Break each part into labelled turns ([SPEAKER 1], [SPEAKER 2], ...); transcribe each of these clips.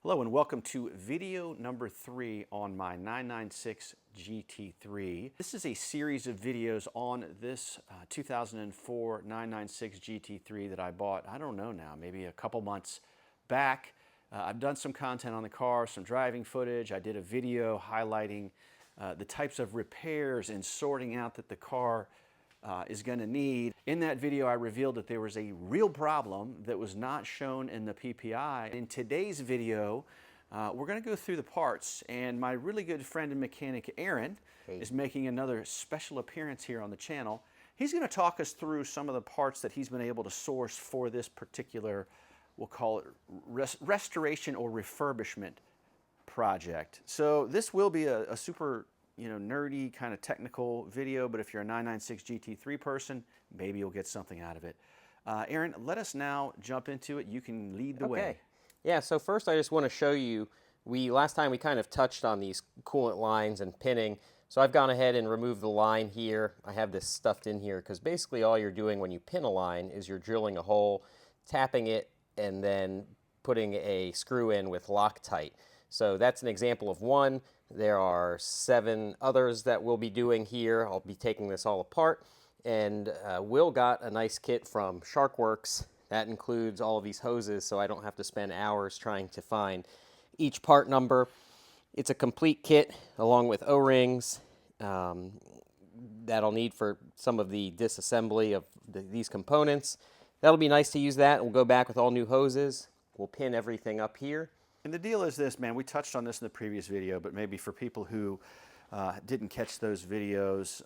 [SPEAKER 1] Hello and welcome to video number 3 on my 996 GT3. This is a series of videos on this 2004 996 GT3 that I bought, I don't know now, maybe a couple months back. I've done some content on the car, some driving footage. I did a video highlighting the types of repairs and sorting out that the car is going to need. In that video, I revealed that there was a real problem that was not shown in the PPI. In today's video, we're going to go through the parts, and my really good friend and mechanic, Aaron, is making another special appearance here on the channel. He's going to talk us through some of the parts that he's been able to source for this particular, we'll call it restoration or refurbishment project. So this will be a super nerdy kind of technical video, but if you're a 996 GT3 person, maybe you'll get something out of it. Aaron, let us now jump into it. You can lead the way.
[SPEAKER 2] Yeah, so first I just want to show you, last time we kind of touched on these coolant lines and pinning, so I've gone ahead and removed the line here. I have this stuffed in here because basically all you're doing when you pin a line is you're drilling a hole, tapping it, and then putting a screw in with Loctite. So that's an example of one. There are 7 others that we'll be doing here. I'll be taking this all apart. And Will got a nice kit from SharkWorks. That includes all of these hoses, so I don't have to spend hours trying to find each part number. It's a complete kit along with O-rings that I'll need for some of the disassembly of these components. That'll be nice to use that. We'll go back with all new hoses. We'll pin everything up here.
[SPEAKER 1] And the deal is this, man, we touched on this in the previous video, but maybe for people who didn't catch those videos,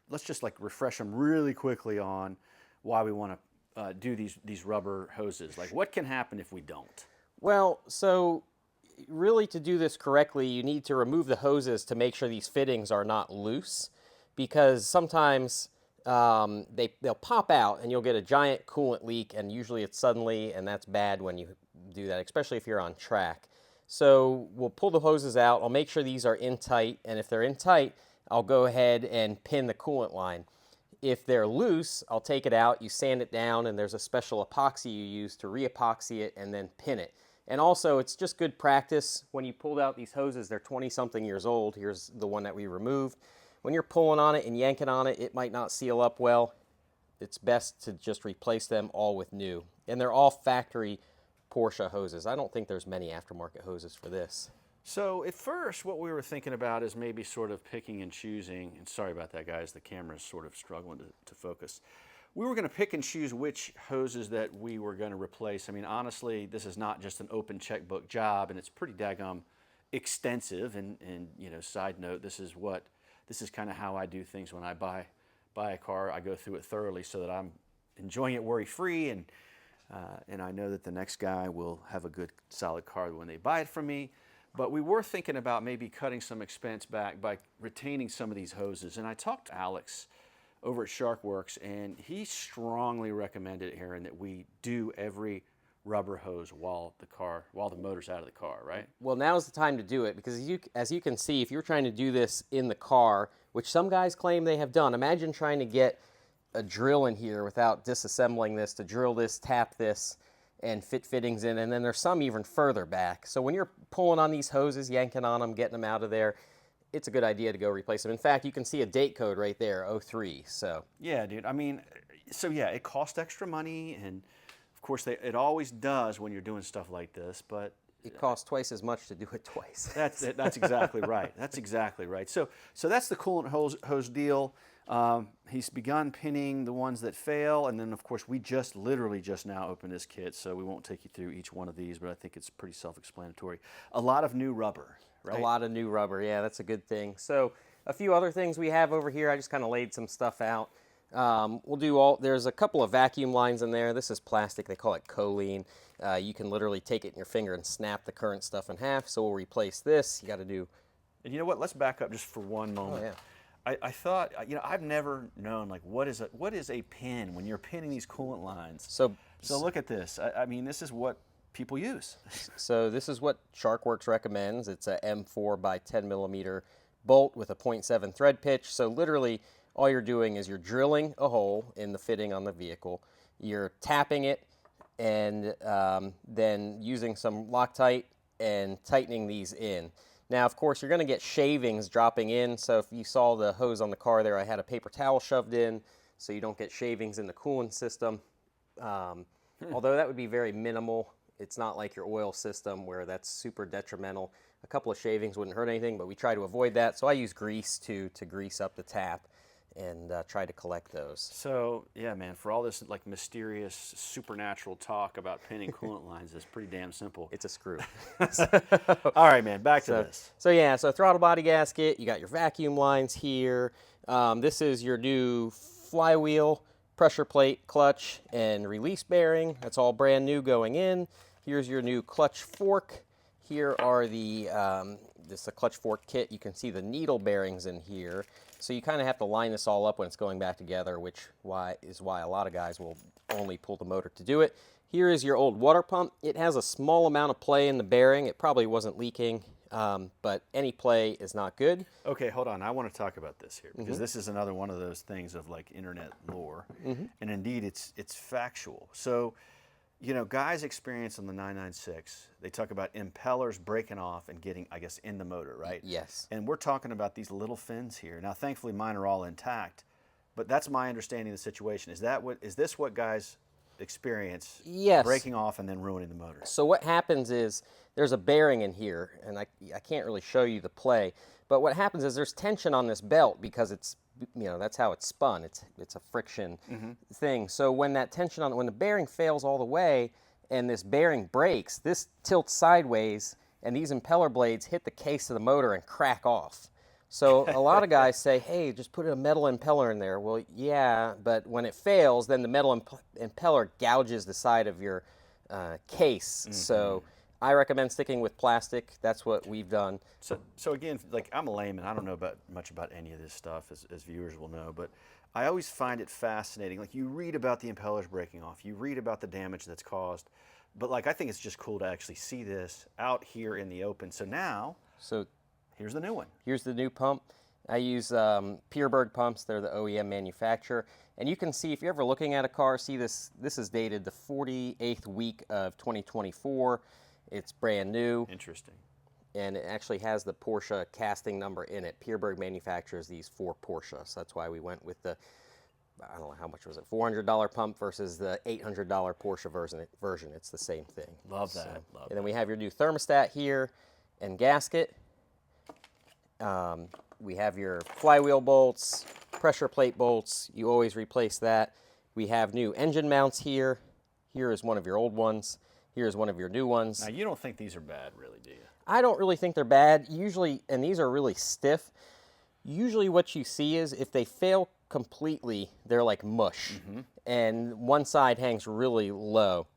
[SPEAKER 1] let's just like refresh them really quickly on why we want to do these rubber hoses. Like, what can happen if we don't? Well,
[SPEAKER 2] so really to do this correctly, you need to remove the hoses to make sure these fittings are not loose, because sometimes they'll pop out and you'll get a giant coolant leak, and usually it's suddenly, and that's bad when you do that, especially if you're on track. So we'll pull the hoses out. I'll make sure these are in tight, and if they're in tight, I'll go ahead and pin the coolant line. If they're loose, I'll take it out, you sand it down, and there's a special epoxy you use to re-epoxy it and then pin it. And also, it's just good practice. When you pulled out these hoses, they're 20-something years old. Here's the one that we removed. When you're pulling on it and yanking on it, it might not seal up well. It's best to just replace them all with new. And they're all factory Porsche hoses. I don't think there's many aftermarket hoses for this.
[SPEAKER 1] So at first, what we were thinking about is maybe sort of picking and choosing, and sorry about that, guys, the camera's sort of struggling to focus. We were going to pick and choose which hoses that we were going to replace. I mean, honestly, this is not just an open checkbook job, and it's pretty daggum extensive. And side note, this is kind of how I do things when I buy a car. I go through it thoroughly so that I'm enjoying it worry-free, and I know that the next guy will have a good, solid car when they buy it from me. But we were thinking about maybe cutting some expense back by retaining some of these hoses. And I talked to Alex over at SharkWorks, and he strongly recommended, Aaron, that we do every rubber hose while the motor's out of the car, right?
[SPEAKER 2] Well, now's the time to do it, because as you can see, if you're trying to do this in the car, which some guys claim they have done, imagine trying to get a drill in here without disassembling this, to drill this, tap this, and fit fittings in, and then there's some even further back. So when you're pulling on these hoses, yanking on them, getting them out of there, it's a good idea to go replace them. In fact, you can see a date code right there, 03. So
[SPEAKER 1] yeah, dude. I mean, so yeah, it costs extra money, and of course it always does when you're doing stuff like this, but
[SPEAKER 2] it costs twice as much to do it twice.
[SPEAKER 1] That's exactly right. That's exactly right. So that's the coolant hose deal. He's begun pinning the ones that fail, and then of course we literally just now opened this kit, so we won't take you through each one of these, but I think it's pretty self-explanatory. A lot of new rubber, right?
[SPEAKER 2] A lot of new rubber, yeah, that's a good thing. So a few other things we have over here, I just kind of laid some stuff out. There's a couple of vacuum lines in there. This is plastic, they call it Coolant. You can literally take it in your finger and snap the current stuff in half, so we'll replace this. You got to do...
[SPEAKER 1] And you know what, let's back up just for one moment.
[SPEAKER 2] Oh, yeah.
[SPEAKER 1] I thought, I've never known, like, what is a pin when you're pinning these coolant lines? So look at this. I mean, this is what people use.
[SPEAKER 2] So this is what SharkWorks recommends. It's a M4 by 10 millimeter bolt with a 0.7 thread pitch. So literally, all you're doing is you're drilling a hole in the fitting on the vehicle. You're tapping it, and then using some Loctite and tightening these in. Now, of course, you're going to get shavings dropping in. So if you saw the hose on the car there, I had a paper towel shoved in so you don't get shavings in the coolant system. Although that would be very minimal. It's not like your oil system where that's super detrimental. A couple of shavings wouldn't hurt anything, but we try to avoid that. So I use grease to grease up the tap and try to collect those.
[SPEAKER 1] So, yeah, man, for all this like mysterious supernatural talk about pinning coolant lines, it's pretty damn simple.
[SPEAKER 2] It's a screw.
[SPEAKER 1] All right, man, back to this.
[SPEAKER 2] So yeah, so throttle body gasket, you got your vacuum lines here. This is your new flywheel, pressure plate, clutch, and release bearing. That's all brand new going in. Here's your new clutch fork. Here are the, this is a clutch fork kit. You can see the needle bearings in here. So you kind of have to line this all up when it's going back together, which is why a lot of guys will only pull the motor to do it. Here is your old water pump. It has a small amount of play in the bearing. It probably wasn't leaking, but any play is not good.
[SPEAKER 1] Okay, hold on. I want to talk about this here because this is another one of those things of like internet lore, and indeed it's factual. So, you know, guys experience on the 996, they talk about impellers breaking off and getting, I guess, in the motor, right?
[SPEAKER 2] Yes.
[SPEAKER 1] And we're talking about these little fins here. Now, thankfully, mine are all intact, but that's my understanding of the situation. Is this what guys experience?
[SPEAKER 2] Yes.
[SPEAKER 1] Breaking off and then ruining the motor.
[SPEAKER 2] So what happens is there's a bearing in here, and I can't really show you the play, but what happens is there's tension on this belt because it's, you know, that's how it's spun. It's a friction thing. So when that tension when the bearing fails all the way and this bearing breaks, this tilts sideways and these impeller blades hit the case of the motor and crack off. So a lot of guys say, hey, just put a metal impeller in there. Well, yeah, but when it fails, then the metal impeller gouges the side of your case. So I recommend sticking with plastic. That's what we've done.
[SPEAKER 1] So again, like I'm a layman. I don't know much about any of this stuff, as viewers will know, but I always find it fascinating. Like you read about the impellers breaking off, you read about the damage that's caused, but like I think it's just cool to actually see this out here in the open. So now, here's the new one.
[SPEAKER 2] Here's the new pump. I use Pierberg pumps. They're the OEM manufacturer. And you can see, if you're ever looking at a car, see this is dated the 48th week of 2024. It's brand new.
[SPEAKER 1] Interesting.
[SPEAKER 2] And it actually has the Porsche casting number in it. Pierberg manufactures these for Porsche. So that's why we went with the, I don't know, how much was it, $400 pump versus the $800 Porsche version. It's the same thing.
[SPEAKER 1] Love that.
[SPEAKER 2] And then we have your new thermostat here and gasket. We have your flywheel bolts, pressure plate bolts. You always replace that. We have new engine mounts here. Here is one of your old ones. Here is one of your new ones.
[SPEAKER 1] Now, you don't think these are bad, really, do you?
[SPEAKER 2] I don't really think they're bad. Usually, and these are really stiff. Usually what you see is if they fail completely, they're like mush. And one side hangs really low.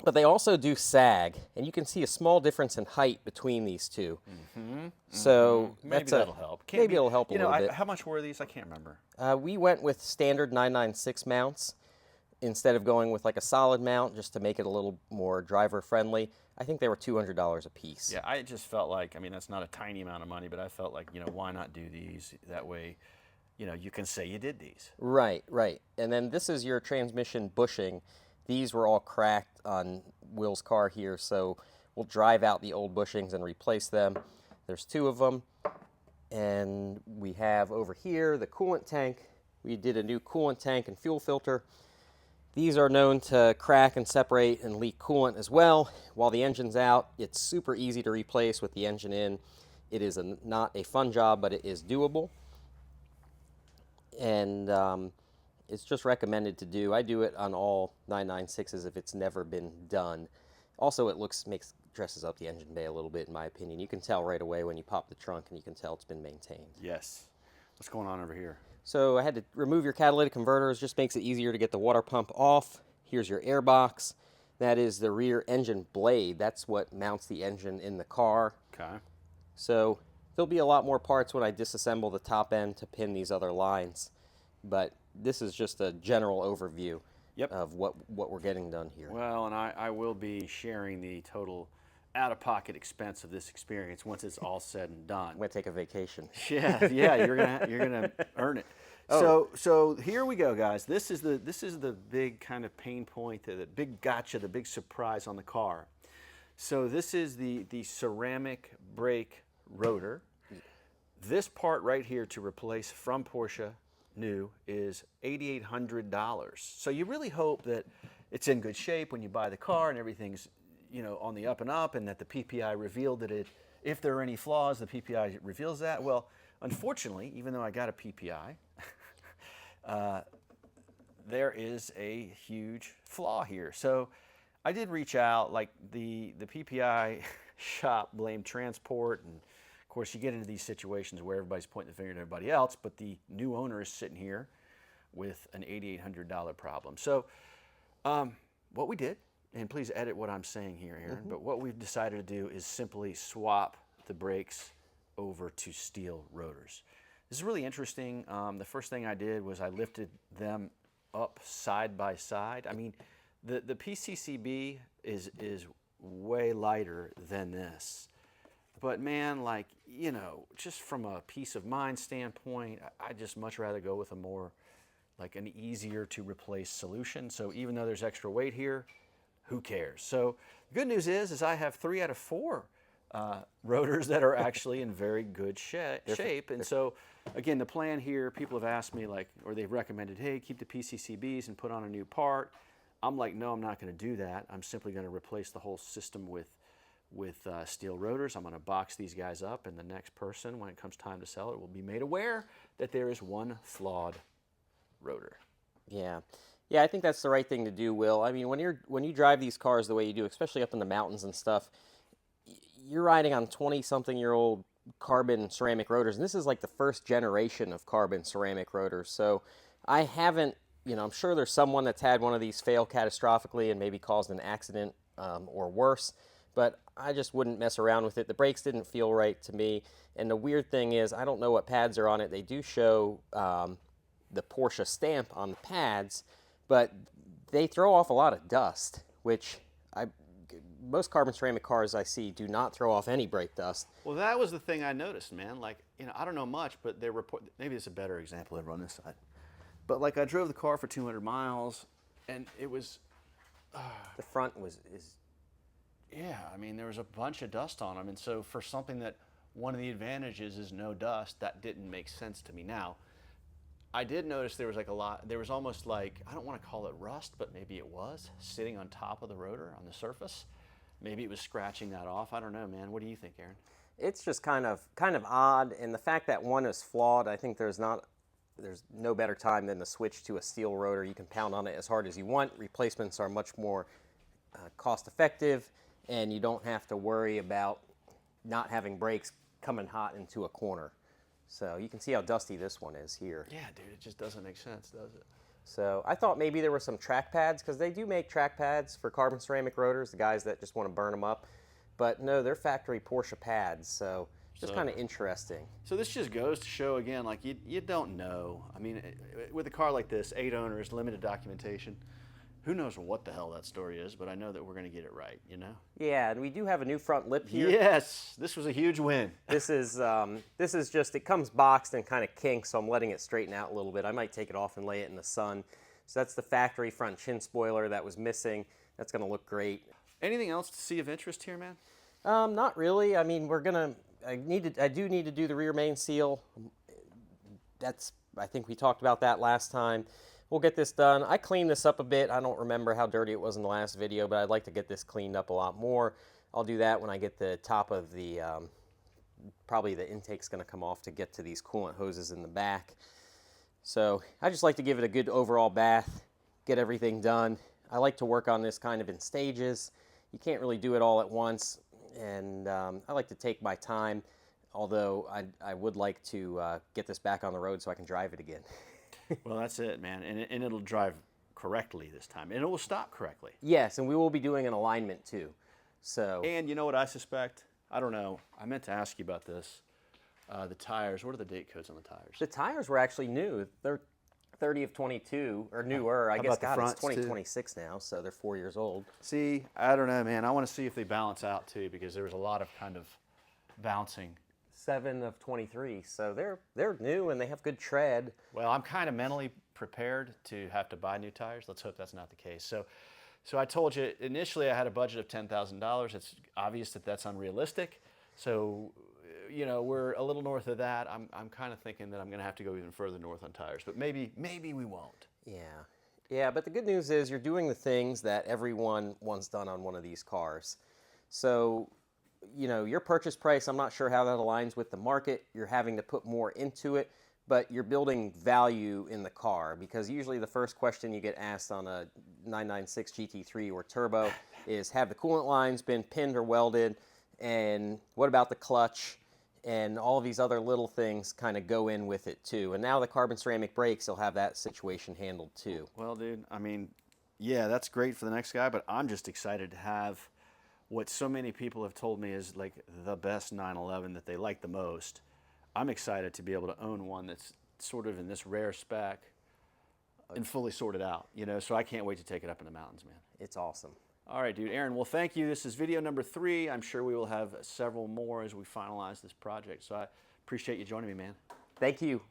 [SPEAKER 2] But they also do sag, and you can see a small difference in height between these two. So
[SPEAKER 1] maybe that'll help.
[SPEAKER 2] Maybe it'll help a little bit.
[SPEAKER 1] How much were these? I can't remember.
[SPEAKER 2] We went with standard 996 mounts instead of going with like a solid mount just to make it a little more driver friendly. I think they were $200 a piece.
[SPEAKER 1] Yeah, I just felt like, I mean, that's not a tiny amount of money, but I felt like, you know, why not do these? That way, you know, you can say you did these.
[SPEAKER 2] Right, right. And then this is your transmission bushing. These were all cracked on Will's car here, so we'll drive out the old bushings and replace them. There's two of them. And we have over here the coolant tank. We did a new coolant tank and fuel filter. These are known to crack and separate and leak coolant as well. While the engine's out, it's super easy to replace with the engine in. It is not a fun job, but it is doable. And it's just recommended to do. I do it on all 996s if it's never been done. Also, it dresses up the engine bay a little bit, in my opinion. You can tell right away when you pop the trunk, and you can tell it's been maintained.
[SPEAKER 1] Yes. What's going on over here?
[SPEAKER 2] So I had to remove your catalytic converters. Just makes it easier to get the water pump off. Here's your air box. That is the rear engine blade. That's what mounts the engine in the car.
[SPEAKER 1] Okay.
[SPEAKER 2] So there'll be a lot more parts when I disassemble the top end to pin these other lines. But this is just a general overview of what we're getting done here.
[SPEAKER 1] Well, and I will be sharing the total out-of-pocket expense of this experience once it's all said and done.
[SPEAKER 2] I'm gonna take a vacation.
[SPEAKER 1] Yeah, you're gonna earn it. So here we go, guys. This is the big kind of pain point, the big gotcha, the big surprise on the car. So this is the ceramic brake rotor. This part right here to replace from Porsche new is $8,800. So you really hope that it's in good shape when you buy the car and everything's, you know, on the up and up, and that the PPI revealed that it, if there are any flaws, the PPI reveals that. Well, unfortunately, even though I got a PPI, there is a huge flaw here. So I did reach out, like the PPI shop blamed transport, and of course you get into these situations where everybody's pointing the finger at everybody else, but the new owner is sitting here with an $8,800 problem. So what we did, and please edit what I'm saying here, Aaron, but what we've decided to do is simply swap the brakes over to steel rotors. This is really interesting. The first thing I did was I lifted them up side by side. I mean, the PCCB is way lighter than this. But man, like, you know, just from a peace of mind standpoint, I'd just much rather go with a more, like an easier to replace solution. So even though there's extra weight here, who cares? So the good news is I have 3 out of 4 rotors that are actually in very good shape. And so again, the plan here, people have asked me, like, or they've recommended, hey, keep the PCCBs and put on a new part. I'm like, no, I'm not going to do that. I'm simply going to replace the whole system with steel rotors. I'm going to box these guys up, and the next person, when it comes time to sell it, will be made aware that there is one flawed rotor.
[SPEAKER 2] Yeah. Yeah, I think that's the right thing to do, Will. I mean, when you drive these cars the way you do, especially up in the mountains and stuff, you're riding on 20-something-year-old carbon ceramic rotors, and this is like the first generation of carbon ceramic rotors. So I haven't, you know, I'm sure there's someone that's had one of these fail catastrophically and maybe caused an accident or worse, but I just wouldn't mess around with it. The brakes didn't feel right to me, and the weird thing is, I don't know what pads are on it. They do show the Porsche stamp on the pads, but they throw off a lot of dust, which most carbon ceramic cars I see do not throw off any brake dust.
[SPEAKER 1] Well, that was the thing I noticed, man. Like, you know, I don't know much, but they report, maybe it's a better example than run this side. But like, I drove the car for 200 miles, and it was...
[SPEAKER 2] the front is...
[SPEAKER 1] Yeah, I mean, there was a bunch of dust on them, and so for something that one of the advantages is no dust, that didn't make sense to me. Now, I did notice there was like a lot, there was almost like, I don't want to call it rust, but maybe it was, sitting on top of the rotor on the surface. Maybe it was scratching that off. I don't know, man. What do you think, Aaron?
[SPEAKER 2] It's just kind of odd, and the fact that one is flawed, I think there's no better time than to switch to a steel rotor. You can pound on it as hard as you want. Replacements are much more cost effective, and you don't have to worry about not having brakes coming hot into a corner. So you can see how dusty this one is here.
[SPEAKER 1] Yeah, dude, it just doesn't make sense, does it?
[SPEAKER 2] So I thought maybe there were some track pads, because they do make track pads for carbon ceramic rotors, the guys that just want to burn them up. But no, they're factory Porsche pads, so just kind of interesting.
[SPEAKER 1] So this just goes to show, again, like, you don't know. I mean, with a car like this, 8 owners, limited documentation, who knows what the hell that story is, but I know that we're going to get it right, you know?
[SPEAKER 2] Yeah, and we do have a new front lip here.
[SPEAKER 1] Yes, this was a huge win.
[SPEAKER 2] This is just, it comes boxed and kind of kinks, so I'm letting it straighten out a little bit. I might take it off and lay it in the sun. So that's the factory front chin spoiler that was missing. That's going to look great.
[SPEAKER 1] Anything else to see of interest here, man?
[SPEAKER 2] Not really. I mean, I do need to do the rear main seal. I think we talked about that last time. We'll get this done. I cleaned this up a bit. I don't remember how dirty it was in the last video, but I'd like to get this cleaned up a lot more. I'll do that when I get the top of the, probably the intake's going to come off to get to these coolant hoses in the back. So I just like to give it a good overall bath, get everything done. I like to work on this kind of in stages. You can't really do it all at once, and I like to take my time, although I would like to get this back on the road so I can drive it again.
[SPEAKER 1] Well, that's it, man, and it'll drive correctly this time, and it will stop correctly.
[SPEAKER 2] Yes, and we will be doing an alignment too. So. And
[SPEAKER 1] you know what I suspect? I don't know. I meant to ask you about this. The tires, what are the date codes on the tires?
[SPEAKER 2] The tires were actually new. They're 30 of 22, or newer. I guess, God, it's 2026 now, so they're 4 years old.
[SPEAKER 1] See, I don't know, man. I want to see if they balance out too, because there was a lot of kind of bouncing.
[SPEAKER 2] 7 of 23, so they're new and they have good tread.
[SPEAKER 1] Well, I'm kind of mentally prepared to have to buy new tires. Let's hope that's not the case. So I told you initially I had a budget of $10,000. It's obvious that that's unrealistic. So, you know, we're a little north of that. I'm kind of thinking that I'm going to have to go even further north on tires, but maybe we won't.
[SPEAKER 2] Yeah. Yeah, but the good news is you're doing the things that everyone wants done on one of these cars. So, you know, your purchase price, I'm not sure how that aligns with the market. You're having to put more into it, but you're building value in the car, because usually the first question you get asked on a 996 GT3 or turbo is, have the coolant lines been pinned or welded? And what about the clutch? And all of these other little things kind of go in with it too. And now the carbon ceramic brakes will have that situation handled too.
[SPEAKER 1] Well, dude, I mean, yeah, that's great for the next guy, but I'm just excited to have what so many people have told me is like the best 911 that they like the most. I'm excited to be able to own one that's sort of in this rare spec and fully sorted out, you know, so I can't wait to take it up in the mountains, man.
[SPEAKER 2] It's awesome.
[SPEAKER 1] All right, dude. Aaron, well, thank you. This is video number 3. I'm sure we will have several more as we finalize this project. So I appreciate you joining me, man.
[SPEAKER 2] Thank you.